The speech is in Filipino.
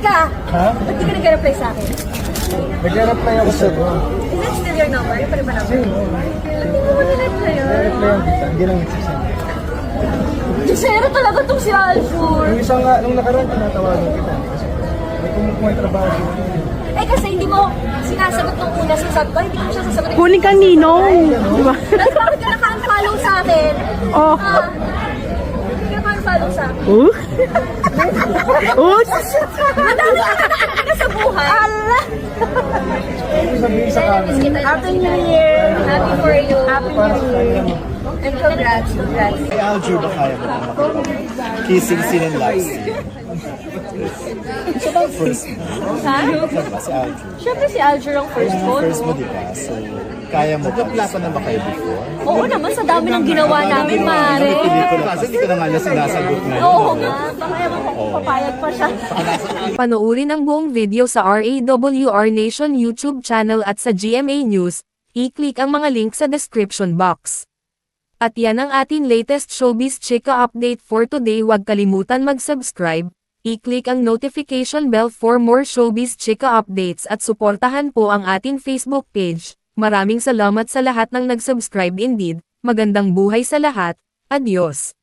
ka? Ha? Ba't di ka nag-reply sa akin? Nag-reply ako sa'yo. Is that still your number? Yung pa rin ba number? Hindi mo nag-reply yun. Nag-reply ang kita. Hindi lang nagsasend. Sisera talaga tong si Alfur. Yung isang nga, nung nakaraan, tinatawagan kita. Kasi may kumukuha yung trabaho dito. Eh kasi hindi mo sinasagot nung una sinasabi ko, hindi ko siya sasagutin. Kunin kang ninong. Diba? Tapos bakit ka naka-unfollow sa akin? Oh. Hindi ka naka-unfollow sa akin. Madami ka na sa buhay. Allah! Ano sabihin sa camera? Happy New Year! Happy for you. Happy Para sa kanya. And congrats. Kay Aljur ba kaya mo naman? Kissing scene and love scene. Siya ba ang first mo? Ha? Diba si Aljur? Siyempre si Alger ang first Yung mo. first mo, di ba? So, kaya mo. Nagkaplapan na ba kayo before? Oo naman, sa dami ng ginawa namin, Mare. Kasi hindi ko na nga niya sinasagot ngayon. Oo nga. Baka ewan ko kung papayag pa siya. Panoorin ang buong video sa RAWR Nation YouTube channel at sa GMA News. I-click ang mga link sa description box. At yan ang ating latest showbiz chika update for today. Huwag kalimutan mag-subscribe, i-click ang notification bell for more showbiz chika updates at suportahan po ang ating Facebook page. Maraming salamat sa lahat ng nag-subscribe indeed. Magandang buhay sa lahat. Adios.